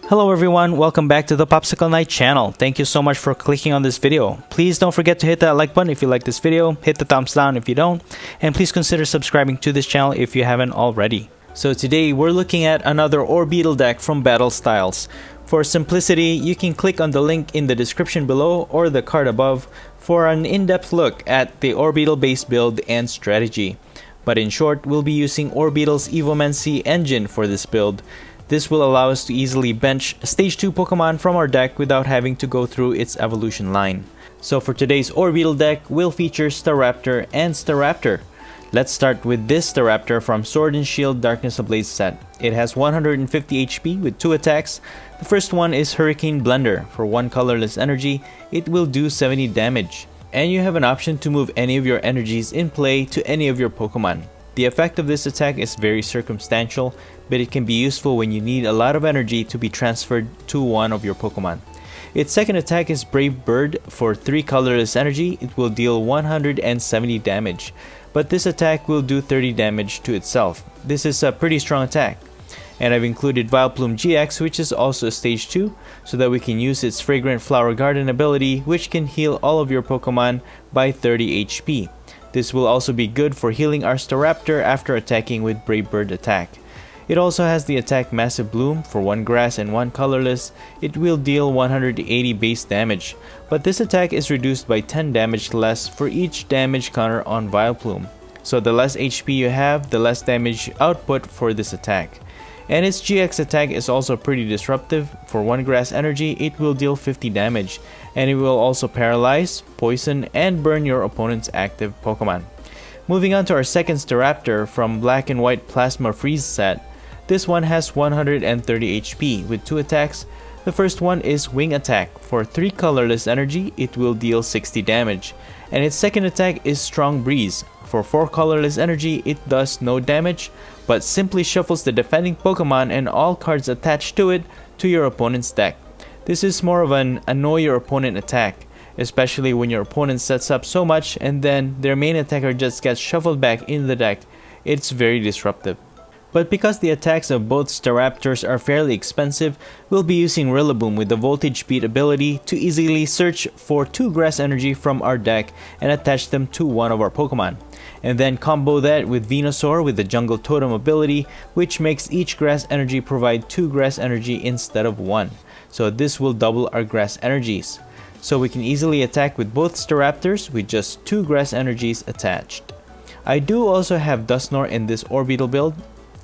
Hello everyone, welcome back to the POPSICLE KNIGHT channel. Thank you so much for clicking on this video. Please don't forget to hit that like button if you like this video, hit the thumbs down if you don't, and please consider subscribing to this channel if you haven't already. So today we're looking at another Orbeetle deck from Battle Styles. For simplicity, you can click on the link in the description below or the card above for an in-depth look at the Orbeetle base build and strategy. But in short, we'll be using Orbeetle's Evomancy engine for this build. This will allow us to easily bench Stage 2 Pokemon from our deck without having to go through its evolution line. So for today's Orbeetle deck, we'll feature Staraptor and Staraptor. Let's start with this Staraptor from Sword and Shield Darkness Ablaze set. It has 150 HP with 2 attacks. The first one is Hurricane Blender. For 1 colorless energy, it will do 70 damage. And you have an option to move any of your energies in play to any of your Pokemon. The effect of this attack is very circumstantial, but it can be useful when you need a lot of energy to be transferred to one of your Pokemon. Its second attack is Brave Bird. For 3 colorless energy, it will deal 170 damage, but this attack will do 30 damage to itself. This is a pretty strong attack. And I've included Vileplume-GX, which is also a Stage 2, so that we can use its Fragrant Flower Garden ability, which can heal all of your Pokemon by 30 HP. This will also be good for healing our Staraptor after attacking with Brave Bird attack. It also has the attack Massive Bloom. For 1 grass and 1 colorless, it will deal 180 base damage, but this attack is reduced by 10 damage less for each damage counter on Vileplume. So the less HP you have, the less damage output for this attack. And its GX attack is also pretty disruptive. For 1 grass energy, it will deal 50 damage, and it will also paralyze, poison, and burn your opponent's active Pokemon. Moving on to our second Staraptor from Black and White Plasma Freeze set. This one has 130 HP with 2 attacks. The first one is Wing Attack. For 3 colorless energy, it will deal 60 damage. And its second attack is Strong Breeze. For 4 colorless energy, it does no damage, but simply shuffles the defending Pokemon and all cards attached to it to your opponent's deck. This is more of an annoy your opponent attack, especially when your opponent sets up so much and then their main attacker just gets shuffled back in the deck. It's very disruptive. But because the attacks of both Staraptors are fairly expensive, we'll be using Rillaboom with the Voltage Beat ability to easily search for 2 grass energy from our deck and attach them to one of our Pokemon. And then combo that with Venusaur with the Jungle Totem ability, which makes each grass energy provide 2 grass energy instead of 1. So this will double our grass energies. So we can easily attack with both Staraptors with just 2 grass energies attached. I do also have Dusknoir in this Orbeetle build.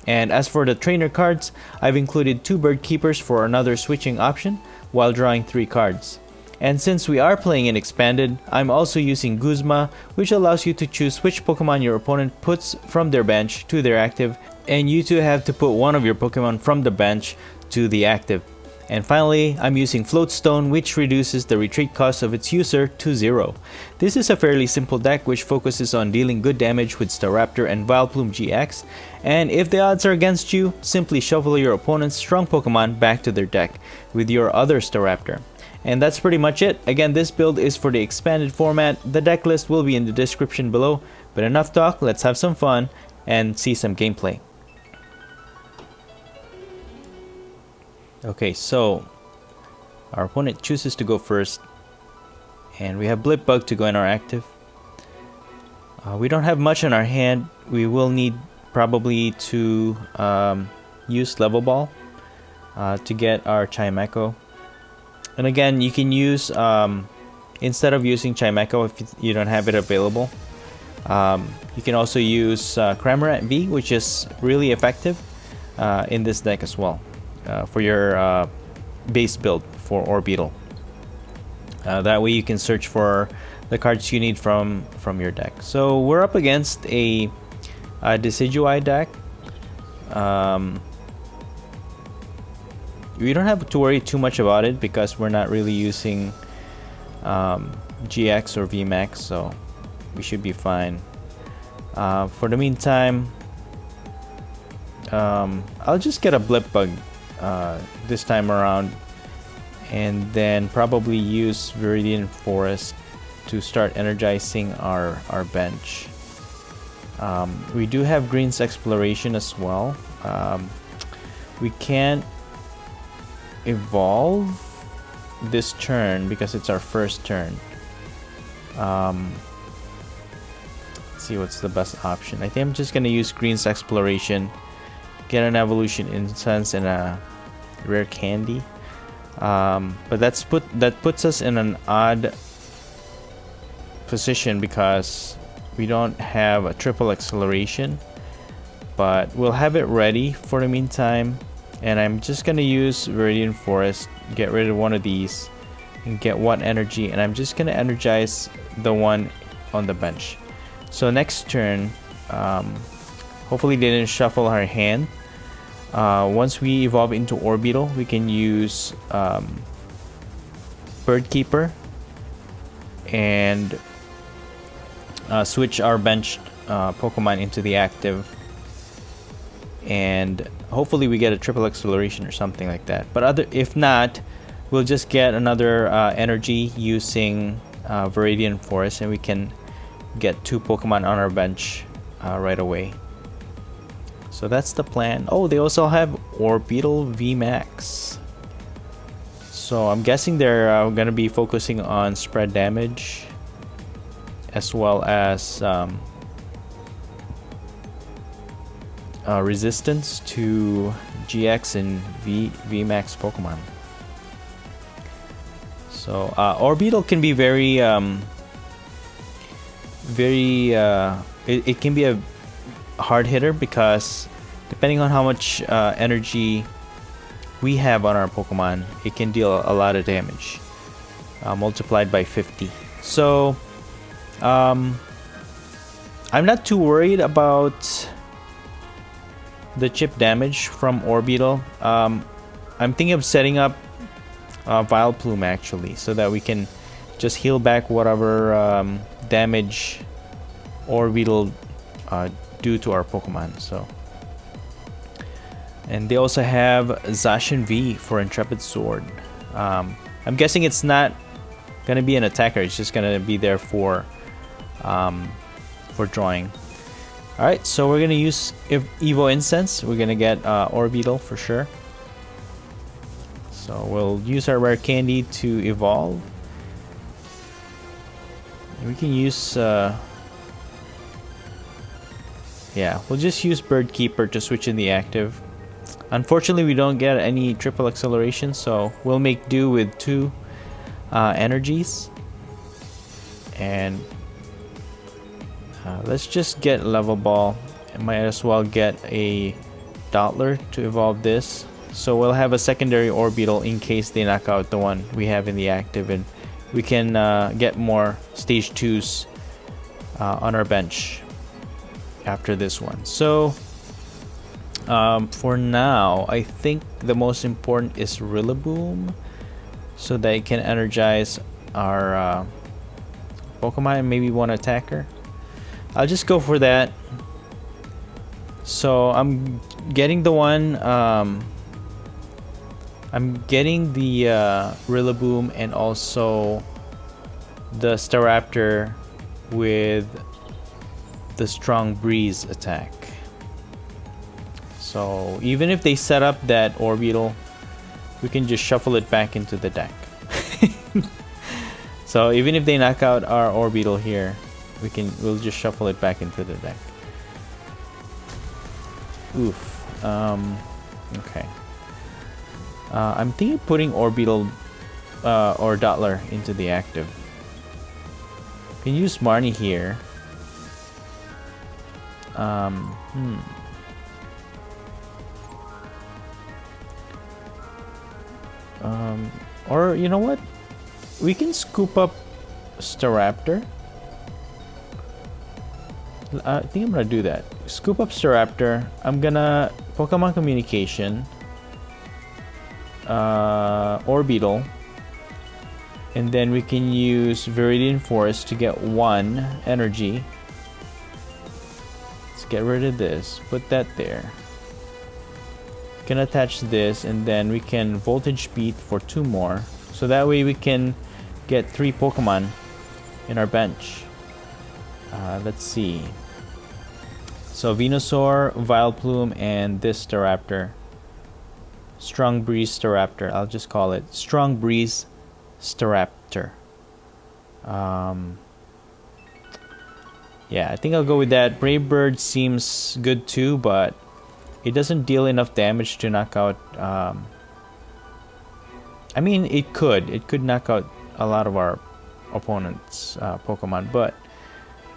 And as for the trainer cards, I've included 2 Bird Keepers for another switching option while drawing 3 cards. And since we are playing in Expanded, I'm also using Guzma, which allows you to choose which Pokemon your opponent puts from their bench to their active, and you too have to put one of your Pokemon from the bench to the active. And finally, I'm using Floatstone, which reduces the retreat cost of its user to 0. This is a fairly simple deck which focuses on dealing good damage with Staraptor and Vileplume-GX, and if the odds are against you, simply shuffle your opponent's strong Pokemon back to their deck with your other Staraptor. And that's pretty much it. Again, this build is for the expanded format. The deck list will be in the description below, but enough talk, let's have some fun and see some gameplay. Okay, so our opponent chooses to go first, and we have Blipbug to go in our active. We don't have much in our hand. We will need probably to use Level Ball to get our Chimecho. And again, you can use, instead of using Chimecho if you don't have it available, you can also use Cramorant V, which is really effective in this deck as well. For your base build for Orbeetle. That way you can search for the cards you need from your deck. So we're up against a Decidueye deck. We don't have to worry too much about it because we're not really using GX or VMAX, so we should be fine. For the meantime, I'll just get a Blipbug this time around, and then probably use Viridian Forest to start energizing our bench. We do have Green's Exploration as well. We can't evolve this turn because it's our first turn. Let's see what's the best option. I think I'm just gonna use Green's Exploration, get an Evolution Incense and a Rare Candy. But that puts us in an odd position because we don't have a triple acceleration, but we'll have it ready for the meantime. And I'm just gonna use Viridian Forest, get rid of one of these and get one energy, and I'm just gonna energize the one on the bench. So next turn, hopefully they didn't shuffle our hand. Once we evolve into Orbeetle, we can use Bird Keeper and switch our bench Pokemon into the active, and hopefully we get a triple acceleration or something like that. But if not, we'll just get another energy using Viridian Forest, and we can get 2 Pokemon on our bench right away. So that's the plan. Oh, they also have Orbeetle VMAX. So I'm guessing they're gonna be focusing on spread damage as well as resistance to GX and VMAX Pokemon. So Orbeetle can be very it can be a hard hitter because depending on how much energy we have on our Pokemon, it can deal a lot of damage multiplied by 50. So I'm not too worried about the chip damage from Orbeetle. I'm thinking of setting up Vileplume actually, so that we can just heal back whatever damage Orbeetle do to our Pokemon. So, and they also have Zacian V for Intrepid Sword. I'm guessing it's not gonna be an attacker, it's just gonna be there for drawing. Alright, so we're gonna use Evo Incense. We're gonna get Orbeetle for sure. So we'll use our Rare Candy to evolve. We can use yeah, we'll just use Bird Keeper to switch in the active. Unfortunately, we don't get any triple acceleration, so we'll make do with 2 energies. And let's just get Level Ball. I might as well get a Dottler to evolve this. So we'll have a secondary Orbeetle in case they knock out the one we have in the active, and we can get more stage 2s on our bench after this one. So for now, I think the most important is Rillaboom, so that it can energize our Pokemon and maybe one attacker. I'll just go for that. So I'm getting the one I'm getting the Rillaboom and also the Staraptor with the Strong Breeze attack. So even if they set up that Orbeetle, we can just shuffle it back into the deck. So even if they knock out our Orbeetle here, we'll just shuffle it back into the deck. Oof. Okay. I'm thinking of putting Orbeetle or Dottler into the active. Can use Marnie here. Or you know what? We can scoop up Staraptor. I think I'm gonna do that. Scoop up Staraptor. I'm gonna Pokemon Communication, Orbeetle, and then we can use Viridian Forest to get 1 energy. Let's get rid of this. Put that there. Can attach this, and then we can Voltage Beat for 2 more. So that way we can get 3 Pokemon in our bench. Let's see. So Venusaur, Vileplume, and this Staraptor. Strong Breeze Staraptor. I'll just call it Strong Breeze Staraptor. Yeah, I think I'll go with that. Brave Bird seems good too, but it doesn't deal enough damage to knock out. I mean, it could knock out a lot of our opponents' Pokemon, but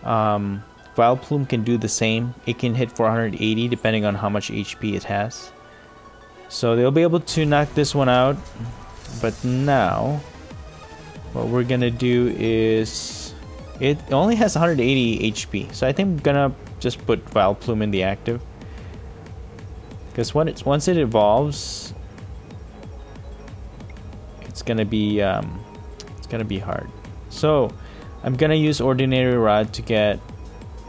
Vileplume can do the same. It can hit 480 depending on how much HP it has. So they'll be able to knock this one out. But now, what we're gonna do is, it only has 180 HP. So I think I'm gonna just put Vileplume in the active, because once it evolves, it's gonna be hard. So I'm gonna use Ordinary Rod to get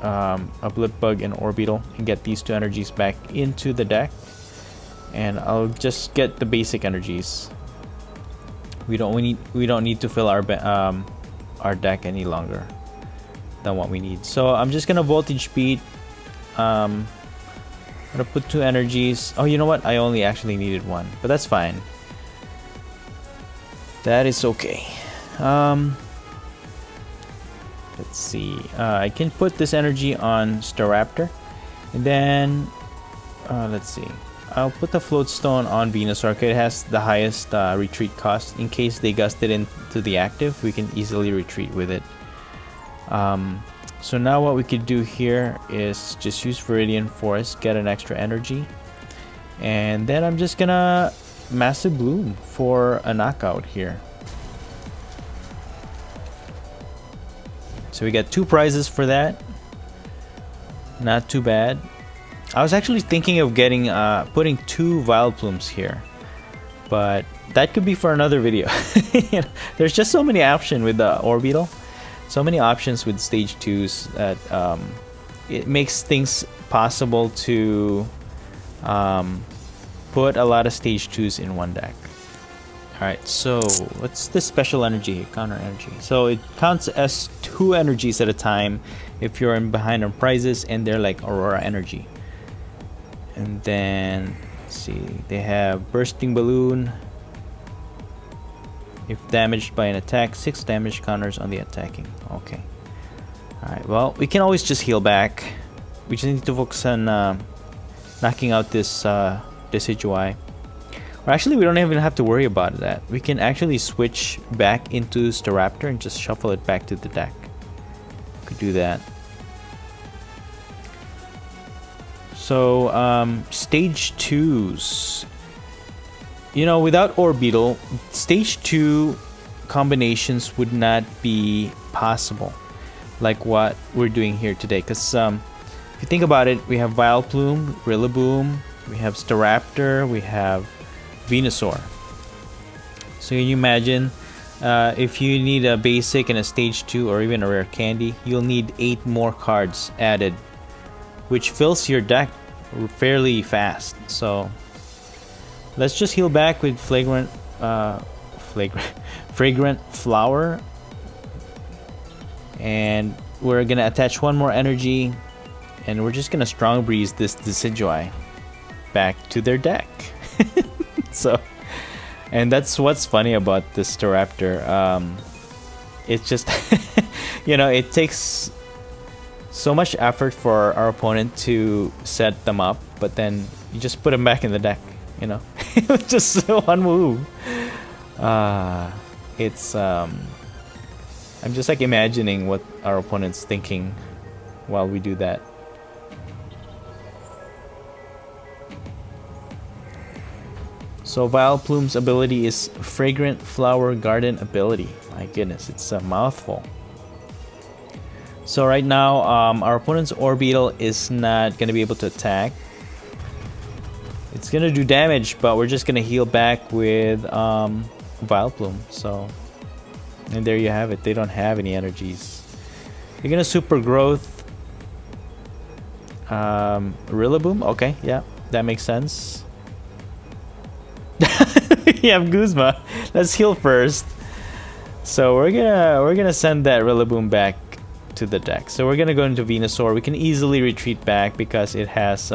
a Blipbug and Orbeetle and get these two energies back into the deck, and I'll just get the basic energies. We don't need to fill our deck any longer than what we need. So I'm just gonna Voltage Beat. I'm gonna put two energies. Oh, you know what? I only actually needed one, but that's fine. That is okay. Let's see. I can put this energy on Staraptor, and then let's see. I'll put the Float Stone on Venusaur. It has the highest retreat cost. In case they gust it into the active, we can easily retreat with it. So now what we could do here is just use Viridian Forest, get an extra energy, and then I'm just gonna Massive Bloom for a knockout here. So we got 2 prizes for that. Not too bad. I was actually thinking of getting putting 2 Vileplumes here, but that could be for another video. You know, there's just so many options with the Orbeetle, so many options with stage 2s that it makes things possible to put a lot of stage 2s in one deck. Alright, so what's the special energy? Counter energy. So it counts as 2 energies at a time if you're behind on prizes, and they're like Aurora energy. And then, let's see, they have Bursting Balloon. If damaged by an attack, 6 damage counters on the attacking. Okay. Alright, well, we can always just heal back. We just need to focus on knocking out this Decidueye. Or actually, we don't even have to worry about that. We can actually switch back into Staraptor and just shuffle it back to the deck. Could do that. So, stage 2s. You know, without Orbeetle, stage 2 combinations would not be possible, like what we're doing here today. Because if you think about it, we have Vileplume, Rillaboom, we have Staraptor, we have Venusaur. So can you imagine if you need a basic and a stage 2 or even a rare candy, you'll need 8 more cards added, which fills your deck fairly fast. So let's just heal back with Fragrant Flower, and we're gonna attach 1 more energy, and we're just gonna Strong Breeze this Decidueye back to their deck. So, and that's what's funny about this Staraptor. It's just, you know, it takes so much effort for our opponent to set them up, but then you just put them back in the deck, you know. Just one move. It's I'm just like imagining what our opponent's thinking while we do that. So Vileplume's ability is Fragrant Flower Garden ability. My goodness, it's a mouthful. So right now, our opponent's Orbeetle is not going to be able to attack. It's going to do damage, but we're just going to heal back with Vileplume. So, and there you have it. They don't have any energies. You're going to Super Growth Rillaboom. Okay, yeah, that makes sense. You have Guzma. Let's heal first. So we're gonna send that Rillaboom back to the deck. So we're gonna go into Venusaur. We can easily retreat back because it has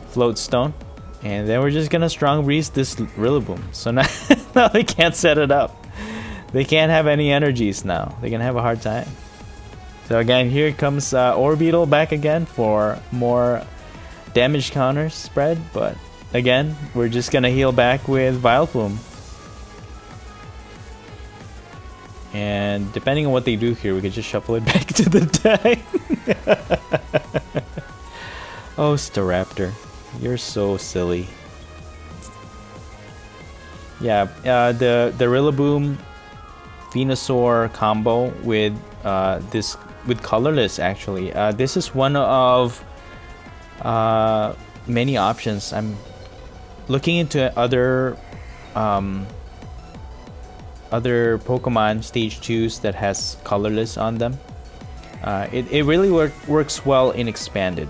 Float Stone. And then we're just gonna strong breeze this Rillaboom. So now, now they can't set it up. They can't have any energies now. They're gonna have a hard time. So again, here comes Orbeetle back again for more damage counters spread. But again, we're just gonna heal back with Vileplume. And depending on what they do here, we could just shuffle it back to the deck. Oh, Staraptor. You're so silly. Yeah, the Rillaboom Venusaur combo with with colorless actually. This is one of many options. I'm looking into other Pokemon stage 2s that has colorless on them. It really works well in expanded,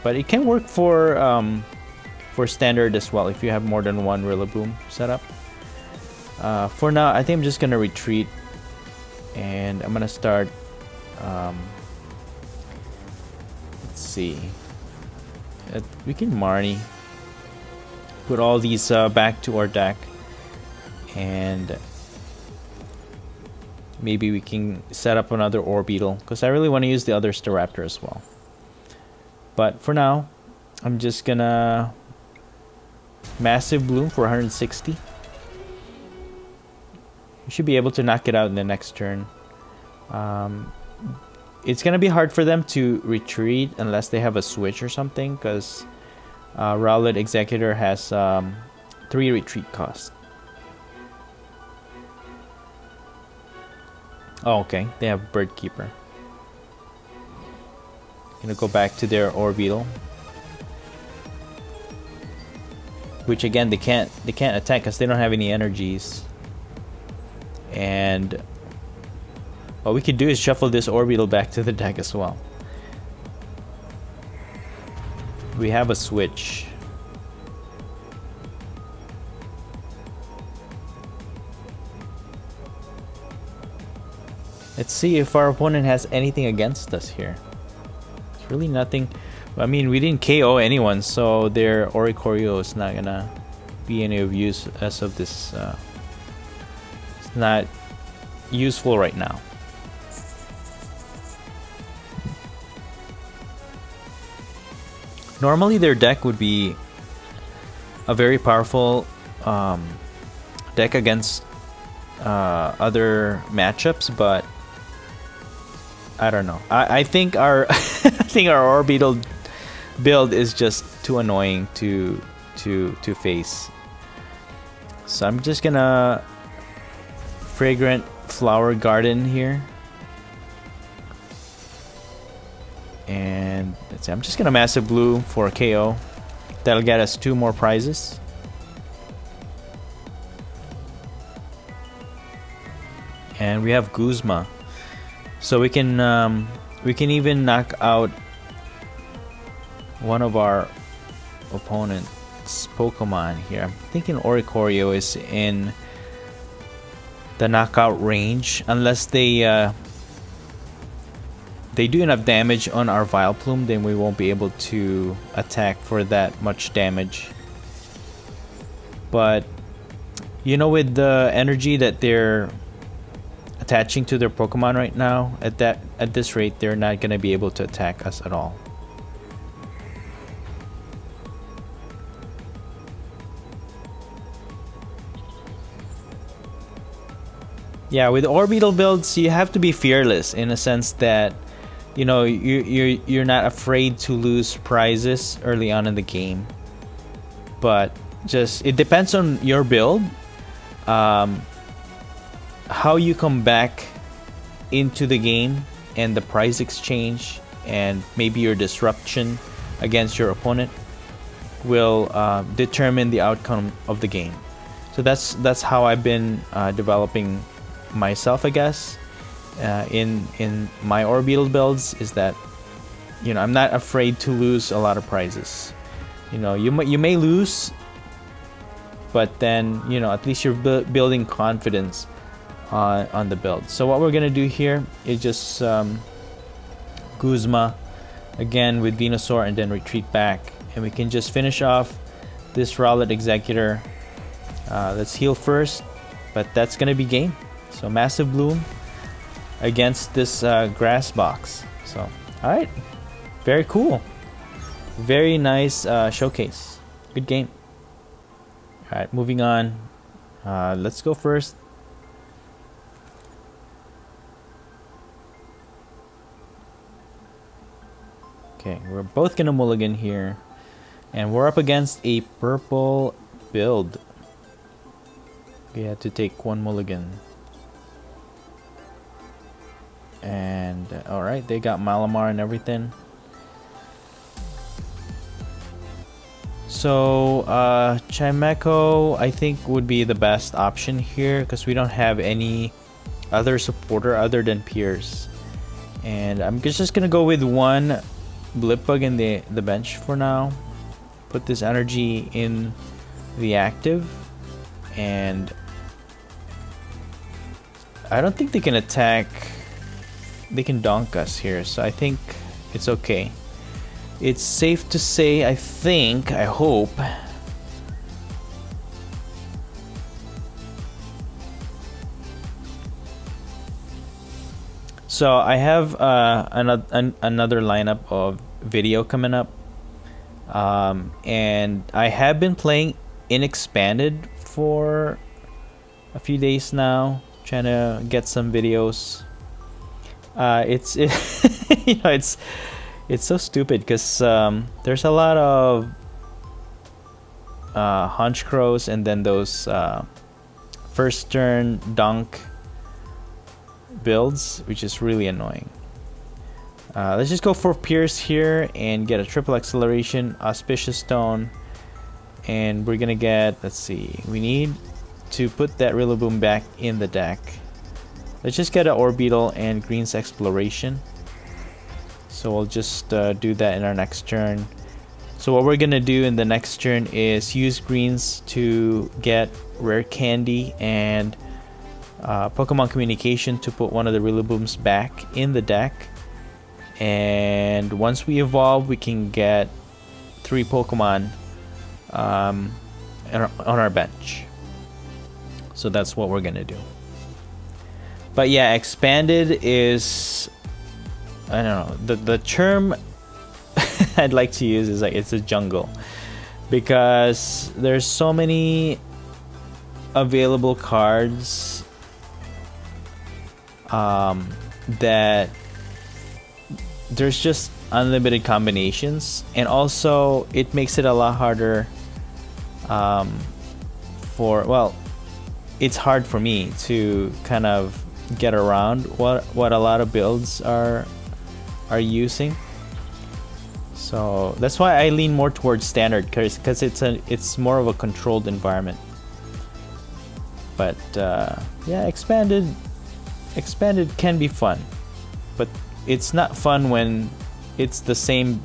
but it can work for standard as well if you have more than one Rillaboom setup. For now, I think I'm just gonna retreat, and I'm gonna start. Let's see. We can Marnie. Put all these back to our deck, and maybe we can set up another Orbeetle because I really want to use the other Staraptor as well. But for now, I'm just gonna Massive Bloom for 160. We should be able to knock it out in the next turn. It's gonna be hard for them to retreat unless they have a switch or something, because Rowlet Executor has 3 retreat costs. Oh, okay. They have Bird Keeper. Gonna go back to their Orbeetle, which again they can't attack because they don't have any energies. And what we could do is shuffle this Orbeetle back to the deck as well. We have a switch. Let's see if our opponent has anything against us here. It's really nothing. I mean, we didn't KO anyone, so their Oricorio is not gonna be any of use as of this. It's not useful right now. Normally their deck would be a very powerful deck against other matchups, but I don't know. I think our I think our Orbeetle build is just too annoying to face. So I'm just gonna Fragrant Flower Garden here. And let's see, I'm just gonna Massive Blue for a KO. That'll get us 2 more prizes. And we have Guzma, so we can even knock out one of our opponent's Pokemon here. I'm thinking Oricorio is in the knockout range, unless they do enough damage on our Vileplume, then we won't be able to attack for that much damage. But you know, with the energy that they're attaching to their Pokemon right now, at this rate, they're not gonna be able to attack us at all. Yeah, with Orbeetle builds, you have to be fearless in a sense that, you know, you're not afraid to lose prizes early on in the game. But just, it depends on your build, how you come back into the game, and the prize exchange, and maybe your disruption against your opponent will determine the outcome of the game. So that's how I've been developing myself, I guess, in my Orbeetle builds, is that, you know, I'm not afraid to lose a lot of prizes. You know, you may lose, but then, you know, at least you're building confidence on the build. So what we're gonna do here is just Guzma again with Venusaur, and then retreat back, and we can just finish off this Rowlet Executor. Let's heal first, but that's gonna be game. So Massive Bloom against this grass box. So alright, very cool, very nice showcase, good game. Alright, moving on. Let's go first. Okay, we're both gonna mulligan here, and we're up against a purple build. We had to take one mulligan. And alright, they got Malamar and everything. So Chimecho I think would be the best option here because we don't have any other supporter other than Pierce. And I'm just gonna go with one Blipbug in the bench for now. Put this energy in the active, and I don't think they can attack. They can donk us here, so I think it's okay. It's safe to say, I think, I hope, so I have another lineup of video coming up, and I have been playing in Expanded for a few days now, trying to get some videos. You know, it's so stupid because there's a lot of Hunch Crows and then those first turn donk builds, which is really annoying. Let's just go for Pierce here and get a triple acceleration, Auspicious Stone, and we're gonna get, let's see, we need to put that Rillaboom back in the deck. Let's just get an Orbeetle and Green's Exploration. So we'll just do that in our next turn. So what we're gonna do in the next turn is use Greens to get Rare Candy and Pokemon Communication to put one of the Rillabooms back in the deck. And once we evolve, we can get 3 Pokemon on our bench. So that's what we're gonna do. But yeah, Expanded is, I don't know, the term I'd like to use is like it's a jungle, because there's so many available cards that there's just unlimited combinations, and also it makes it a lot harder it's hard for me to kind of get around what a lot of builds are using. So that's why I lean more towards standard, because it's more of a controlled environment. But yeah, expanded can be fun, but it's not fun when it's the same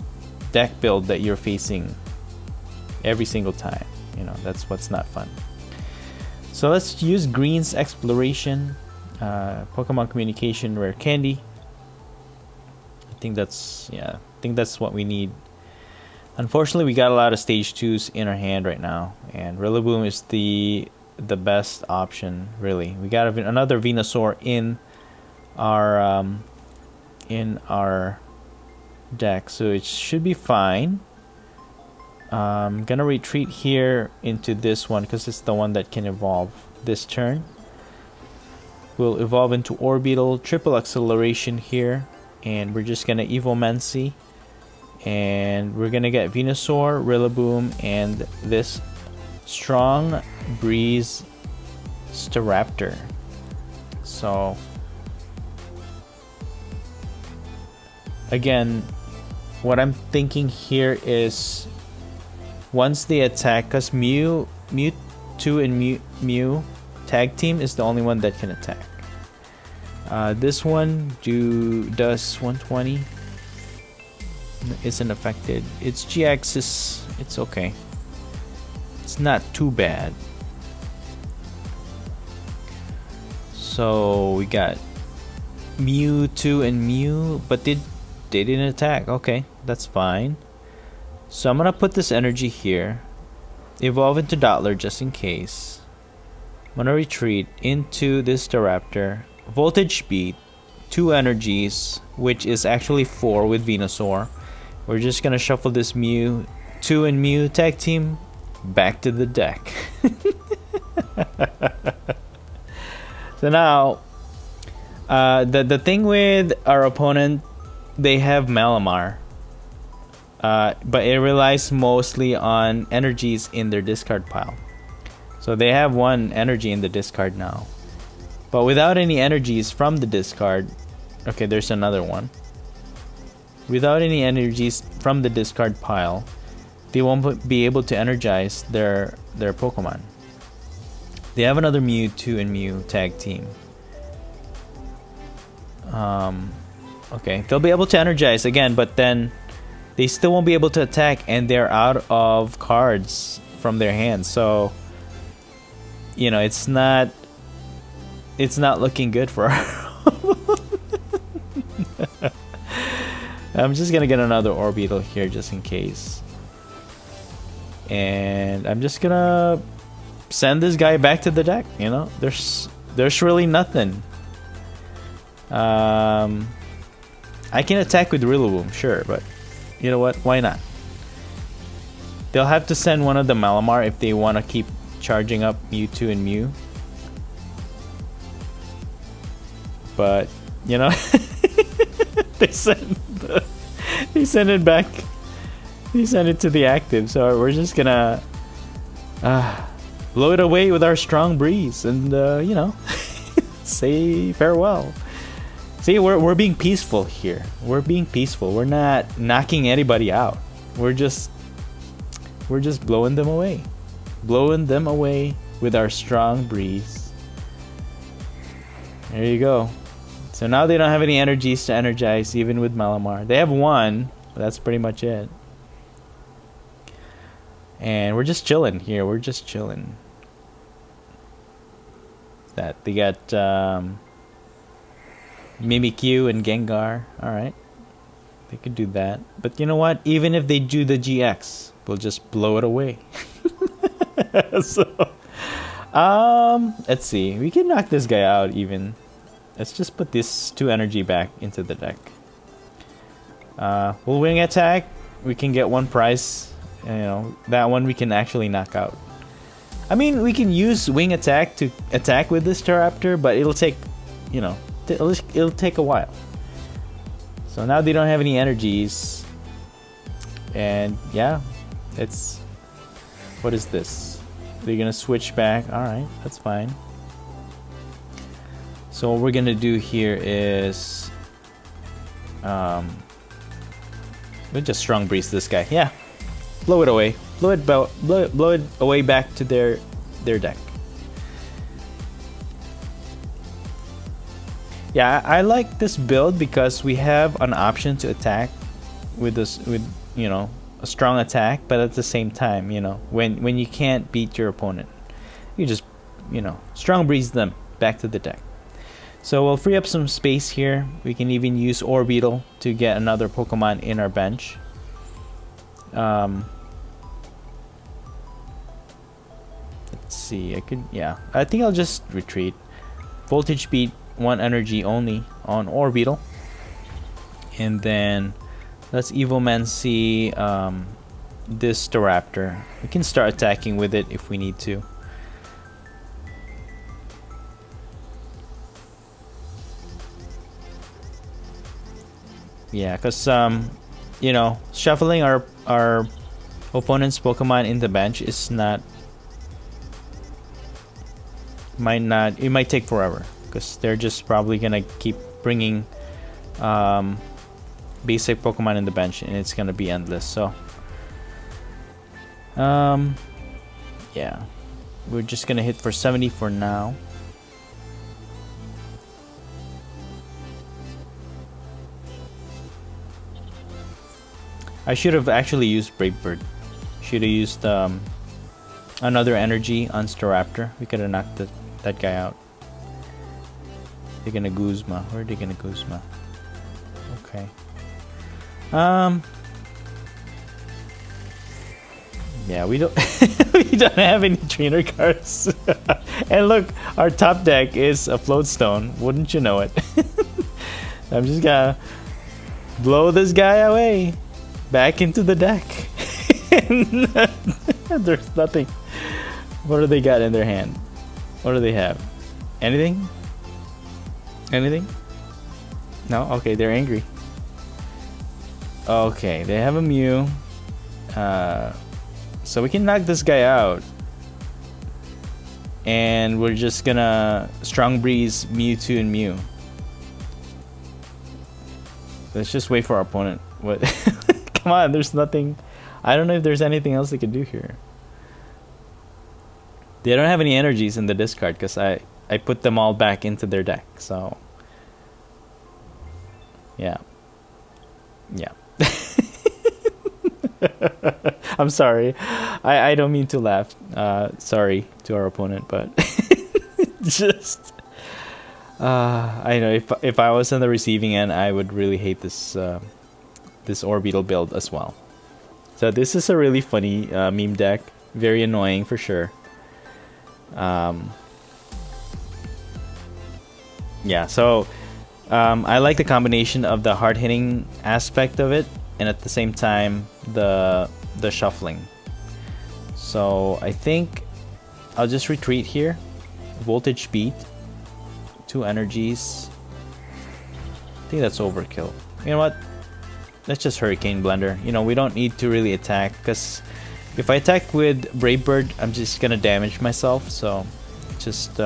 deck build that you're facing every single time. You know, that's what's not fun. So let's use Green's Exploration, Pokemon Communication, Rare Candy. I think that's what we need. Unfortunately, we got a lot of stage 2s in our hand right now, and Rillaboom is the best option, really. We got another Venusaur in our deck, so it should be fine. I'm gonna retreat here into this one because it's the one that can evolve this turn. We'll evolve into Orbeetle, triple acceleration here, and we're just gonna Evomancy, and we're gonna get Venusaur, Rillaboom, and this Strong Breeze Staraptor. So again, what I'm thinking here is once they attack, because Mewtwo and Mew tag team is the only one that can attack. This one does 120. Isn't affected. Its GX it's okay. It's not too bad. So we got Mewtwo and Mew, but they didn't attack. Okay, that's fine. So I'm gonna put this energy here, evolve into Dottler just in case. I'm gonna retreat into this Staraptor, voltage speed, 2 energies, which is actually 4 with Venusaur. We're just gonna shuffle this Mewtwo and Mew tag team back to the deck. So now, the thing with our opponent, they have Malamar, but it relies mostly on energies in their discard pile. So they have 1 energy in the discard now, but without any energies from the discard. Okay, there's another one. Without any energies from the discard pile, they won't be able to energize their Pokemon. They have another Mewtwo and Mew tag team. Okay, they'll be able to energize again, but then they still won't be able to attack, and they're out of cards from their hands. So, you know, it's not looking good for her. I'm just gonna get another Orbeetle here just in case, and I'm just gonna send this guy back to the deck. You know, there's really nothing. I can attack with Rillaboom, sure, but you know what? Why not? They'll have to send one of the Malamar if they want to keep charging up Mewtwo and Mew. But you know, they send it back. They send it to the active, so we're just gonna blow it away with our strong breeze, and you know, say farewell. See, we're being peaceful here. We're being peaceful. We're not knocking anybody out. We're just blowing them away. Blowing them away with our strong breeze. There you go. So now they don't have any energies to energize, even with Malamar. They have 1, but that's pretty much it. And we're just chilling here. We're just chilling. That they got Mimikyu and Gengar. Alright. They could do that. But you know what? Even if they do the GX, we'll just blow it away. So, let's see. We can knock this guy out even. Let's just put this 2 energy back into the deck. We'll wing attack. We can get 1 prize. You know, that one we can actually knock out. I mean, we can use wing attack to attack with this Staraptor, but it'll take, you know, it'll take a while. So now they don't have any energies. And yeah, it's... What is this? They're gonna switch back. Alright, that's fine. So what we're gonna do here is... we'll just strong breeze this guy. Yeah. Blow it away. Blow it away back to their deck. Yeah, I like this build because we have an option to attack with this, with, you know, a strong attack, but at the same time, you know, when you can't beat your opponent, you just, you know, strong breeze them back to the deck. So we'll free up some space here. We can even use Orbeetle to get another Pokemon in our bench. Let's see, I think I'll just retreat. Voltage speed, 1 energy only on Orbeetle. And then let's Evomancy this Staraptor. We can start attacking with it if we need to. Yeah, because you know, shuffling our opponent's Pokemon in the bench is not... it might take forever, because they're just probably gonna keep bringing basic Pokemon in the bench, and it's gonna be endless. So yeah, we're just gonna hit for 70 for now. I should have actually used Brave Bird. Should have used another energy on Staraptor. We could have knocked that guy out. They're gonna Guzma. Where are they gonna Guzma? Okay. Yeah, we don't we don't have any trainer cards. And look, our top deck is a floatstone. Wouldn't you know it? I'm just gonna blow this guy away back into the deck. There's nothing. What do they got in their hand? What do they have? Anything? Anything? No? Okay, they're angry. Okay, they have a Mew. So we can knock this guy out. And we're just gonna Strong Breeze Mewtwo and Mew. Let's just wait for our opponent. What? Come on, there's nothing. I don't know if there's anything else they could do here. They don't have any energies in the discard because I put them all back into their deck. So yeah. Yeah. I'm sorry. I don't mean to laugh. Sorry to our opponent, but just I know if I was on the receiving end, I would really hate this this Orbeetle build as well. So this is a really funny meme deck. Very annoying for sure. Yeah, so I like the combination of the hard hitting aspect of it, and at the same time the shuffling. So I think I'll just retreat here. Voltage beat, 2 energies. I think that's overkill. You know what? Let's just Hurricane Blender. You know, we don't need to really attack, because if I attack with Brave Bird, I'm just gonna damage myself. So just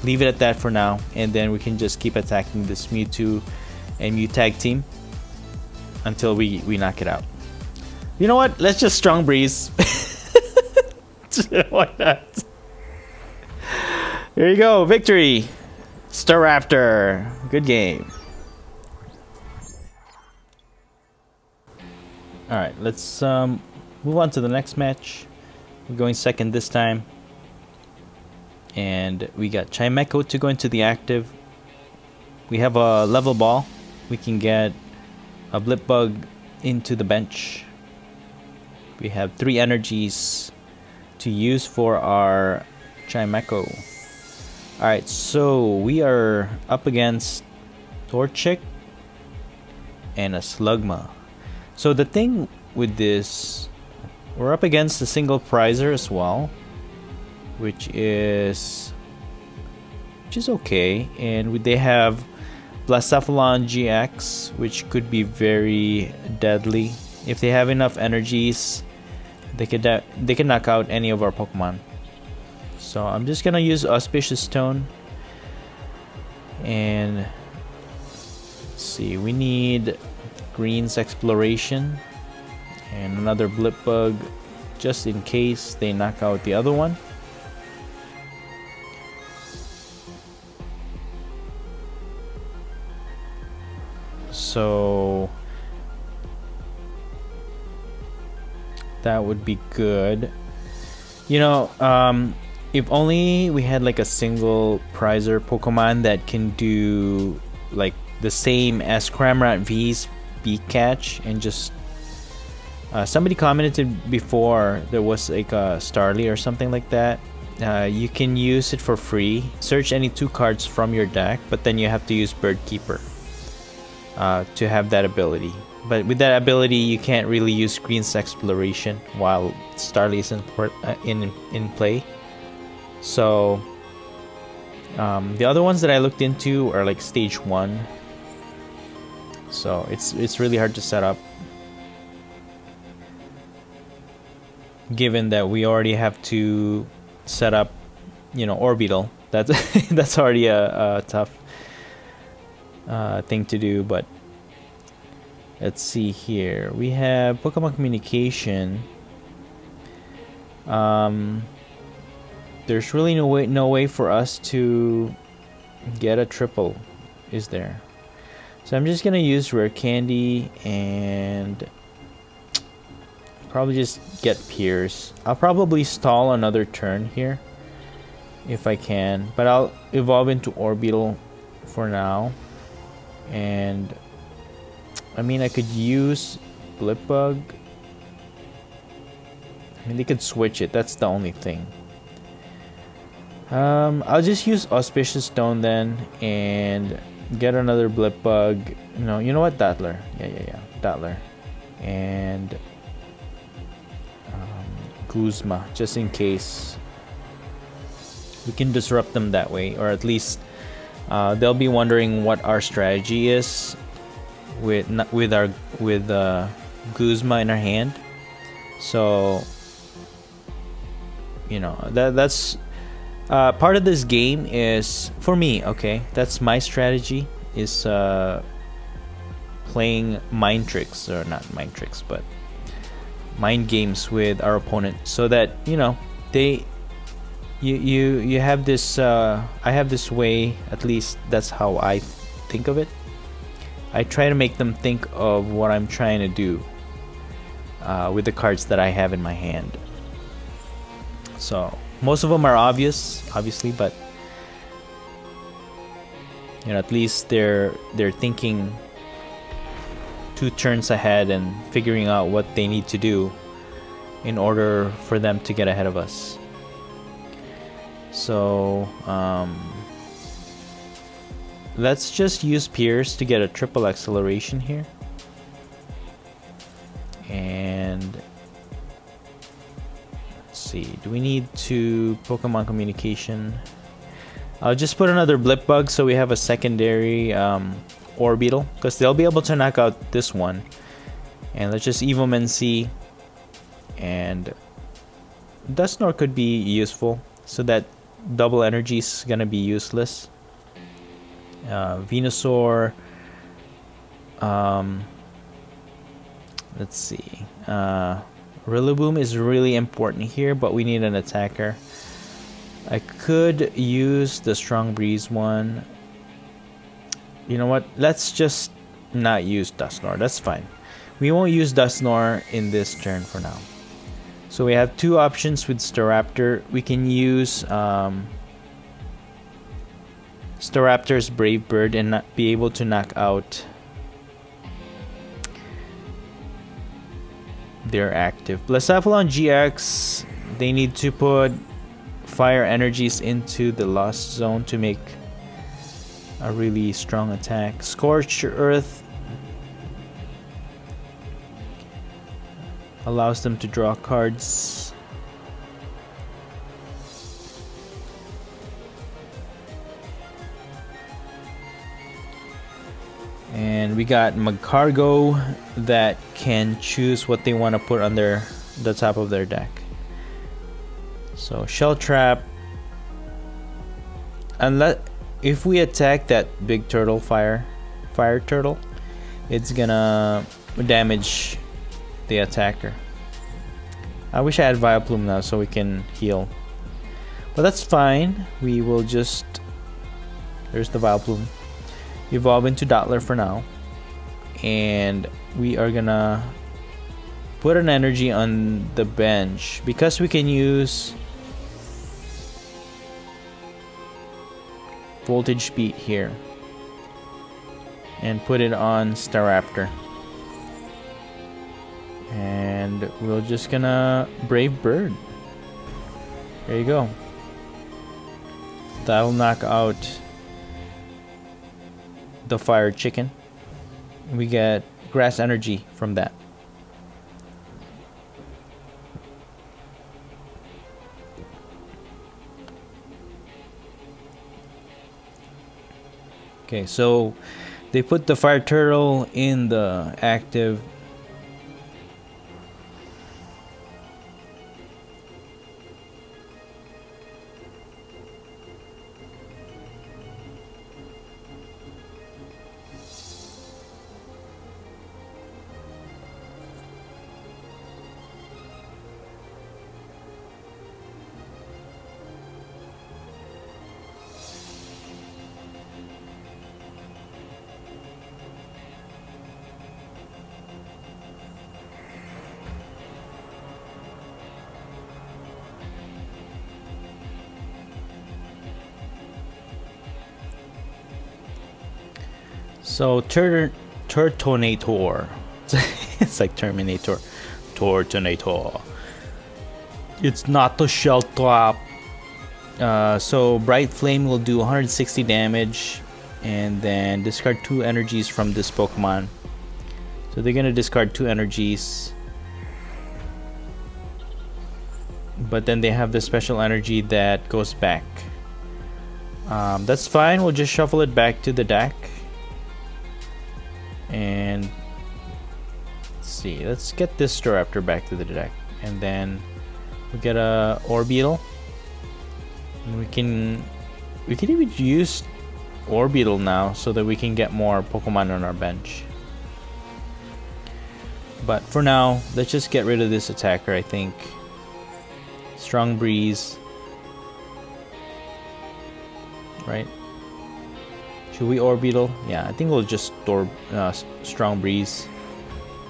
leave it at that for now, and then we can just keep attacking this Mewtwo and Mew tag team until we knock it out. You know what? Let's just Strong Breeze. Why not? Here you go, victory! Staraptor, good game. Alright, let's move on to the next match. We're going second this time. And we got Chimecho to go into the active. We have a level ball. We can get a Blipbug into the bench. We have 3 energies to use for our Chimecho. Alright, so we are up against Torchic and a Slugma. So the thing with this, we're up against a single prizer as well, which is okay. And they have Blaziken GX, which could be very deadly. If they have enough energies, they can knock out any of our Pokemon. So I'm just gonna use Auspicious Stone, and let's see, we need Green's Exploration and another Blipbug just in case they knock out the other one. So that would be good. You know, if only we had like a single prizer Pokemon that can do like the same as Cramorant V's Beak Catch, and just somebody commented before there was like a Starly or something like that. You can use it for free. Search any 2 cards from your deck, but then you have to use Bird Keeper to have that ability. But with that ability, you can't really use Green's Exploration while Starly is in play. So the other ones that I looked into are like stage 1. So it's really hard to set up, given that we already have to set up, you know, Orbeetle. That's already a tough thing to do. But let's see here. We have Pokemon Communication. There's really no way for us to get a triple, is there? So I'm just gonna use Rare Candy and probably just get Pierce. I'll probably stall another turn here if I can, but I'll evolve into Orbeetle for now. And I mean, I could use Blipbug. I mean, they could switch it. That's the only thing. I'll just use Auspicious Stone then and get another Blipbug. No, you know what? Dottler. Yeah. Dottler. And Guzma, just in case. We can disrupt them that way, or at least they'll be wondering what our strategy is with Guzma in our hand. So you know that's part of this game is for me. Okay, that's my strategy, is playing mind tricks, or not mind tricks, but mind games with our opponent, so that you know you have this I have this way, at least that's how I think of it. I try to make them think of what I'm trying to do with the cards that I have in my hand. So most of them are obviously, but you know, at least they're thinking 2 turns ahead and figuring out what they need to do in order for them to get ahead of us. So let's just use Pierce to get a triple acceleration here. And let's see, do we need to Pokemon Communication? I'll just put another Blipbug so we have a secondary Orbeetle, because they'll be able to knock out this one. And let's just Evomancy, and Dusknoir could be useful, so that double energy is gonna be useless. Venusaur, let's see, Rillaboom is really important here, but we need an attacker. I could use the Strong Breeze one. You know what, let's just not use Dusknoir. That's fine, we won't use Dusknoir in this turn for now. So we have 2 options with Staraptor. We can use Staraptor's Brave Bird and not be able to knock out their active. Blaziken GX, they need to put fire energies into the Lost Zone to make a really strong attack. Scorched Earth allows them to draw cards. And we got Magcargo that can choose what they want to put on the top of their deck. So Shell Trap, unless if we attack that big turtle, fire turtle, it's gonna damage the attacker. I wish I had Vileplume now so we can heal, but that's fine. We will just, there's the Vileplume, evolve into Dottler for now, and we are gonna put an energy on the bench because we can use Voltage Beat here and put it on Staraptor. And we're just gonna Brave Bird. There you go. That'll knock out the Fire Chicken. We get Grass Energy from that. Okay, so they put the Fire Turtle in the active. So Turtonator. It's like Terminator. Turtonator. It's not the shell trap. So Bright Flame will do 160 damage, and then discard 2 energies from this Pokemon. So they're gonna discard 2 energies, but then they have the special energy that goes back. That's fine. We'll just shuffle it back to the deck, and let's see. Let's get this Staraptor back to the deck, and then we get a Orbeetle. And we can even use Orbeetle now so that we can get more Pokemon on our bench. But for now, let's just get rid of this attacker, I think. Strong Breeze. Right? Should we Orbeetle? Yeah, I think we'll just Strong Breeze.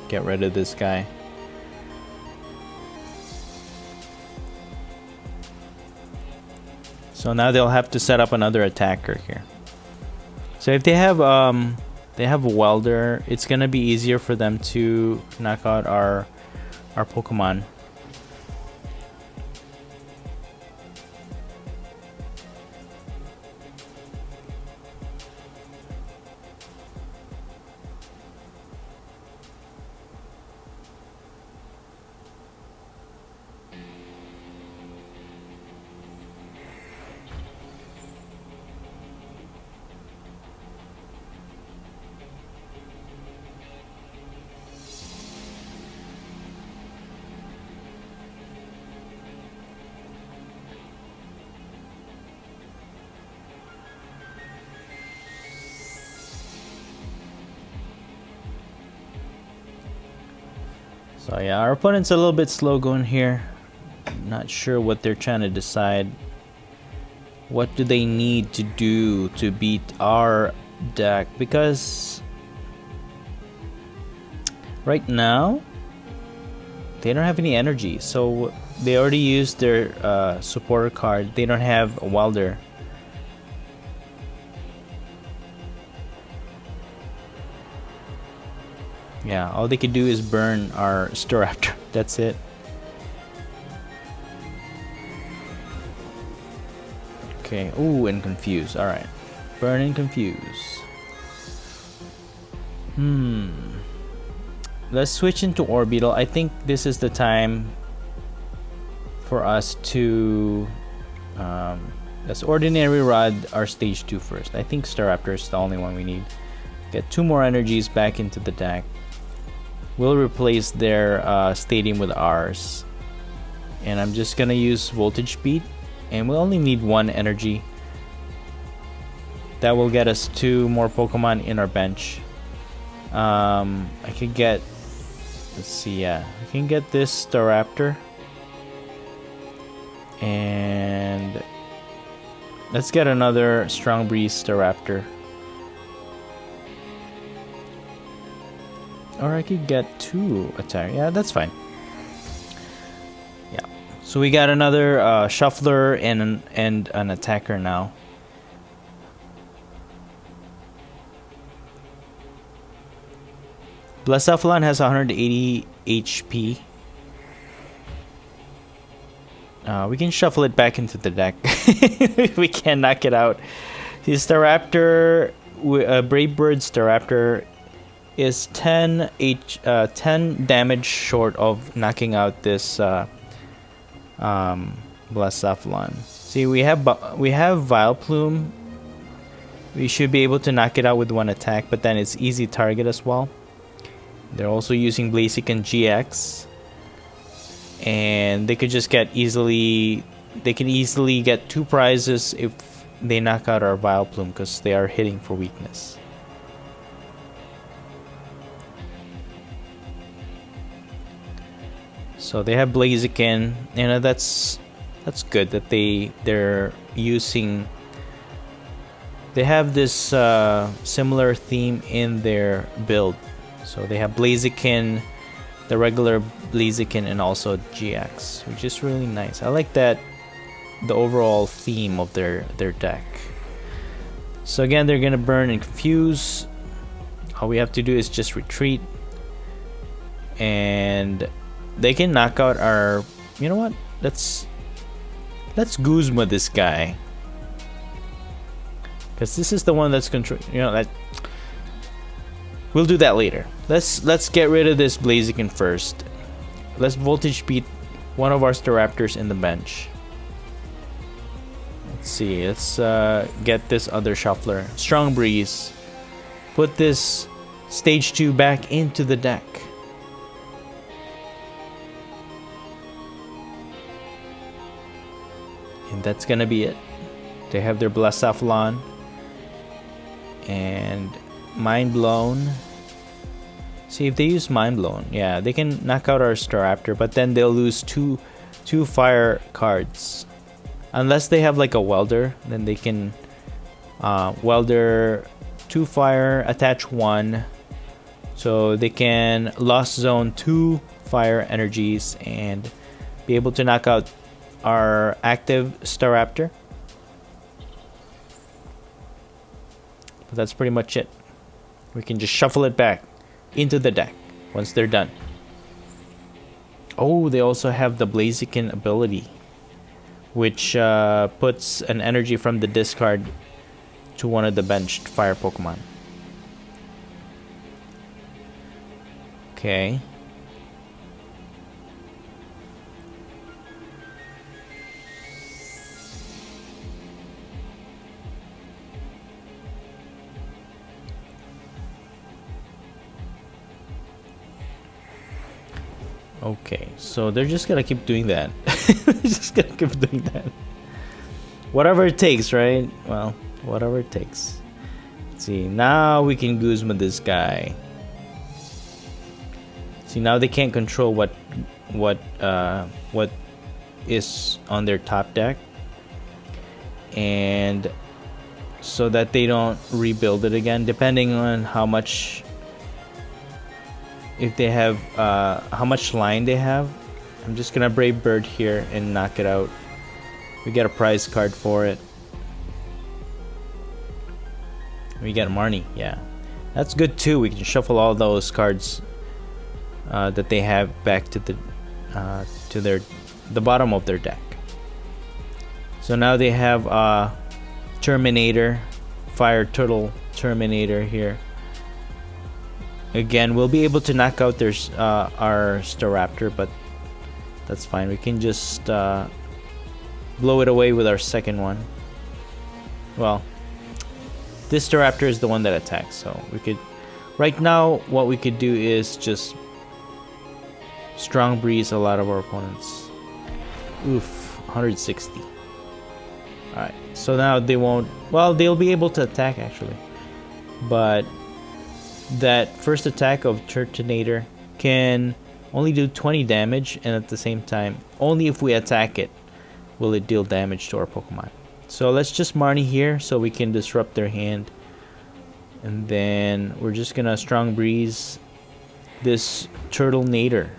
Get rid of this guy. So now they'll have to set up another attacker here. So if they have a Welder, it's gonna be easier for them to knock out our Pokemon. So yeah, our opponent's a little bit slow going here. Not sure what they're trying to decide. What do they need to do to beat our deck? Because right now they don't have any energy. So they already used their supporter card. They don't have a Welder. Yeah, all they could do is burn our Staraptor. That's it. Okay. Ooh, and Confuse. Alright. Burn and Confuse. Let's switch into Orbeetle. I think this is the time for us to let's Ordinary Rod our stage 2 first. I think Staraptor is the only one we need. Get 2 more energies back into the deck. We'll replace their stadium with ours, and I'm just gonna use Voltage Beat, and we only need 1 energy. That will get us 2 more Pokemon in our bench. I could get, let's see, yeah, I can get this Staraptor, and let's get another Strong Breeze Staraptor. Or I could get 2 attack. Yeah, that's fine. Yeah. So we got another Shuffler and an attacker now. Blaziken has 180 HP. We can shuffle it back into the deck. We can knock it out. The Staraptor, Brave Bird Staraptor, is 10 damage short of knocking out this Blaziken. See, we have Vileplume. We should be able to knock it out with 1 attack, but then it's easy target as well. They're also using Blaziken GX, and they could just get easily. They can easily get 2 prizes if they knock out our Vileplume, because they are hitting for weakness. So they have Blaziken, and that's good that they're using. They have this similar theme in their build. So they have Blaziken, the regular Blaziken, and also GX, which is really nice. I like that, the overall theme of their deck. So again, they're gonna burn and confuse. All we have to do is just retreat, and they can knock out our. You know what? let's Guzma this guy, because this is the one that's control. You know that. We'll do that later. Let's get rid of this Blaziken first. Let's voltage beat one of our Staraptors in the bench. Let's see. Let's get this other Shuffler. Strong Breeze. Put this stage 2 back into the deck. And that's gonna be it. They have their Blaziken and Mind Blown. See, if they use Mind Blown, yeah, they can knock out our Staraptor, but then they'll lose two fire cards. Unless they have like a Welder, then they can Welder 2 fire, attach 1. So they can Lost Zone 2 fire energies and be able to knock out our active Staraptor. But that's pretty much it. We can just shuffle it back into the deck once they're done. Oh, they also have the Blaziken ability, which puts an energy from the discard to one of the benched fire Pokemon. Okay. Okay, so they're just gonna keep doing that. They're just gonna keep doing that. Whatever it takes, right? Well, whatever it takes. Let's see, now we can Guzma this guy. See, now they can't control what is on their top deck, and so that they don't rebuild it again, depending on how much. If they have how much line they have. I'm just gonna Brave Bird here and knock it out. We get a prize card for it. We get Marnie, yeah, that's good too. We can shuffle all those cards that they have back to the bottom of their deck. So now they have Terminator, Fire Turtle Terminator here. Again, we'll be able to knock out their our Staraptor, but that's fine. We can just blow it away with our second one. Well, this Staraptor is the one that attacks, so we could. Right now, what we could do is just Strong Breeze a lot of our opponents. Oof, 160. Alright, so now they won't. Well, they'll be able to attack actually, but that first attack of Turtonator can only do 20 damage, and at the same time, only if we attack it will it deal damage to our Pokemon. So let's just Marnie here so we can disrupt their hand, and then we're just gonna Strong Breeze this Turtonator.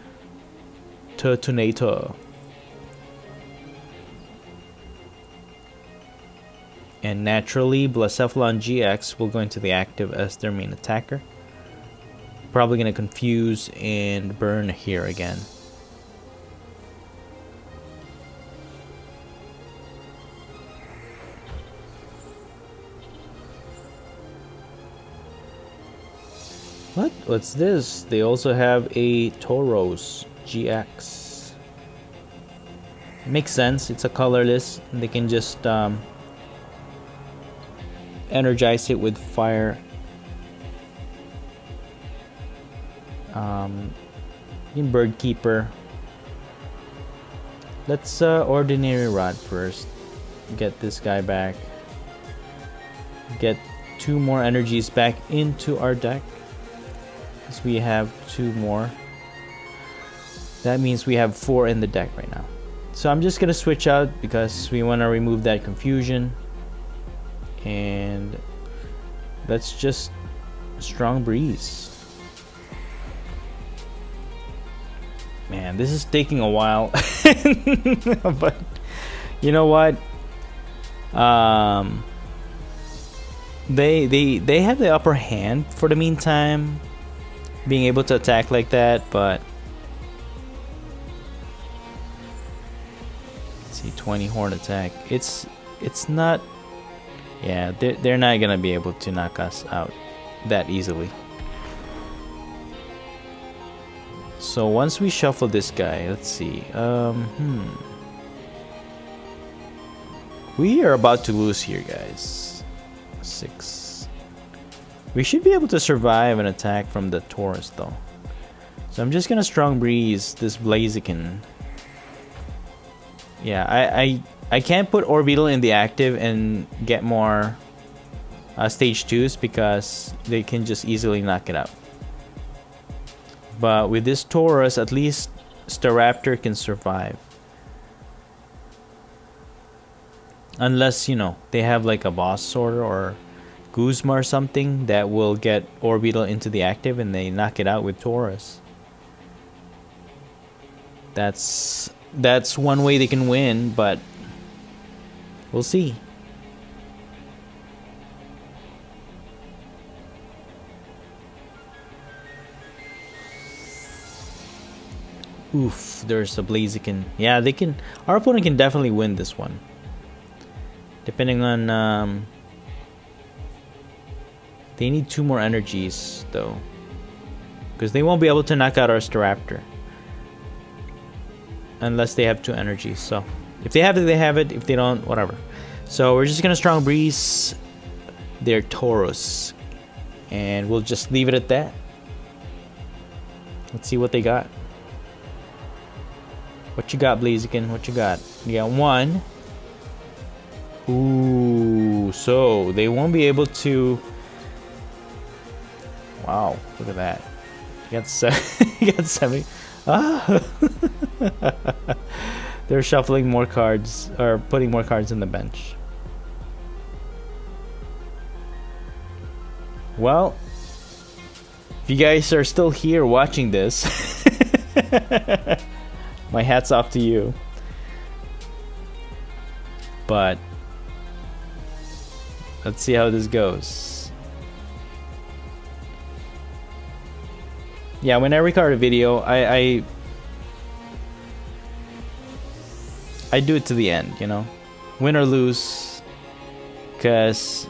And naturally, Blaziken GX will go into the active as their main attacker. Probably gonna confuse and burn here again. What? What's this? They also have a Tauros GX. Makes sense. It's a colorless. And they can just energize it with fire. Bird Keeper. Let's Ordinary Rod first. Get this guy back. Get 2 more energies back into our deck. Because we have 2 more. That means we have 4 in the deck right now. So I'm just gonna switch out because we want to remove that confusion. And let's just Strong Breeze. Man, this is taking a while. But you know what? They have the upper hand for the meantime, being able to attack like that, but see, 20 horn attack. It's not. Yeah, they're not gonna be able to knock us out that easily. So once we shuffle this guy, let's see. We are about to lose here, guys. 6. We should be able to survive an attack from the Taurus, though. So I'm just gonna strong breeze this Blaziken. Yeah, I can't put Orbeetle in the active and get more stage 2s because they can just easily knock it out. But with this Taurus, at least Staraptor can survive. Unless, you know, they have like a boss sorter or Guzma or something that will get Orbeetle into the active and they knock it out with Taurus. That's one way they can win, but we'll see. Oof, there's a Blaziken. Yeah, they can. Our opponent can definitely win this one. Depending on they need 2 more energies though, because they won't be able to knock out our Staraptor unless they have 2 energies. So if they have it, they have it. If they don't, whatever. So we're just gonna strong breeze their Taurus, and we'll just leave it at that. Let's see what they got. What you got, Blaziken? What you got? You got 1. Ooh, so they won't be able to. Wow, look at that. You got 7. You got 7. Ah. They're shuffling more cards or putting more cards in the bench. Well, if you guys are still here watching this, my hat's off to you. But let's see how this goes. Yeah, when I record a video, I do it to the end, you know, win or lose, because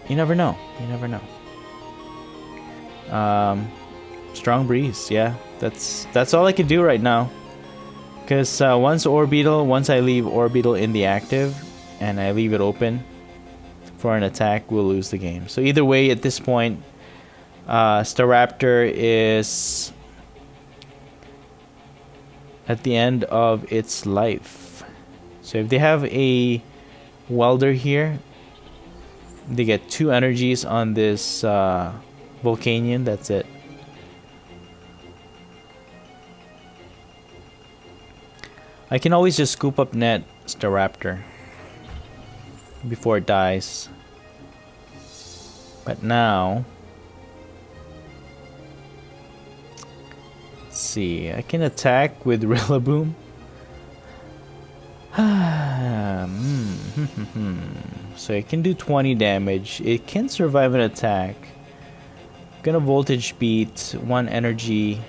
you never know. You never know. Strong breeze, yeah. That's all I can do right now. Because once I leave Orbeetle in the active and I leave it open for an attack, we'll lose the game. So either way, at this point, Staraptor is at the end of its life. So if they have a welder here, they get 2 energies on this Volcanion. That's it. I can always just scoop up net Staraptor before it dies. But now, let's see. I can attack with Rillaboom. So it can do 20 damage. It can survive an attack. I'm gonna voltage beat 1 energy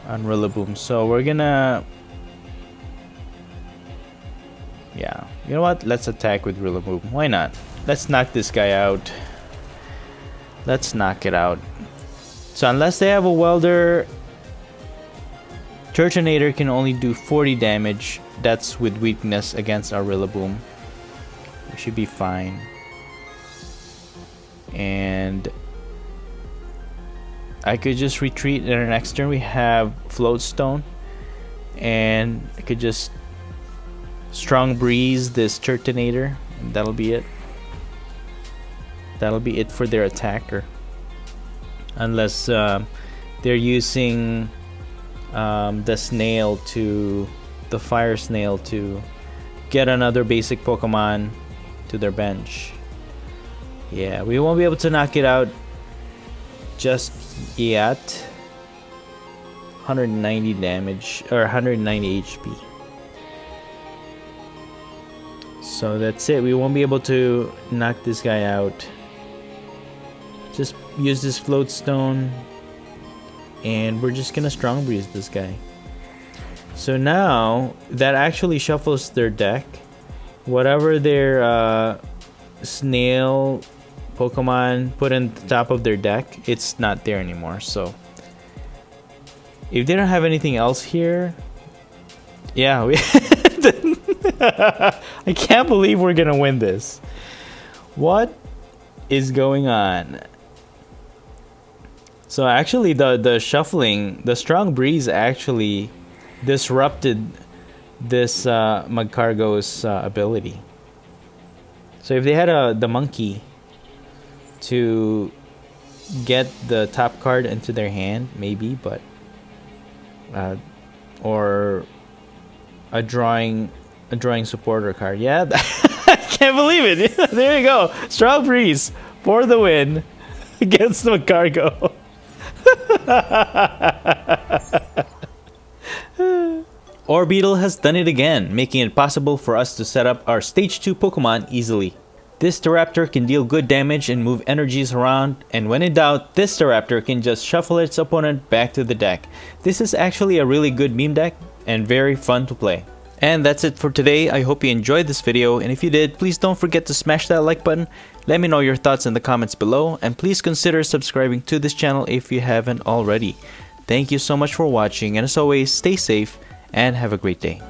on Rillaboom. So we're gonna, yeah, you know what? Let's attack with Rillaboom. Why not? Let's knock this guy out. Let's knock it out. So unless they have a welder, Turtonator can only do 40 damage. That's with weakness against our Rillaboom. We should be fine. And I could just retreat in our next turn. We have Float Stone, and I could just strong breeze this Turtonator, and that'll be it. That'll be it for their attacker, unless they're using the fire snail to get another basic Pokemon to their bench. Yeah, we won't be able to knock it out just yet. 190 damage or 190 HP. So that's it. We won't be able to knock this guy out. Just use this Float Stone, and we're just gonna strong breeze this guy. So now that actually shuffles their deck. Whatever their snail Pokemon put in the top of their deck, it's not there anymore. So if they don't have anything else here, yeah, I can't believe we're gonna win this. What is going on? So actually the shuffling, the strong breeze actually disrupted this Magcargo's ability. So if they had the monkey to get the top card into their hand, maybe, but or a drawing supporter card. Yeah, I can't believe it. There you go. Strong breeze for the win against the Magcargo. Orbeetle has done it again, making it possible for us to set up our Stage 2 Pokemon easily. This Staraptor can deal good damage and move energies around, and when in doubt, this Staraptor can just shuffle its opponent back to the deck. This is actually a really good meme deck and very fun to play. And that's it for today. I hope you enjoyed this video, and if you did, please don't forget to smash that like button. Let me know your thoughts in the comments below, and please consider subscribing to this channel if you haven't already. Thank you so much for watching, and as always, stay safe and have a great day.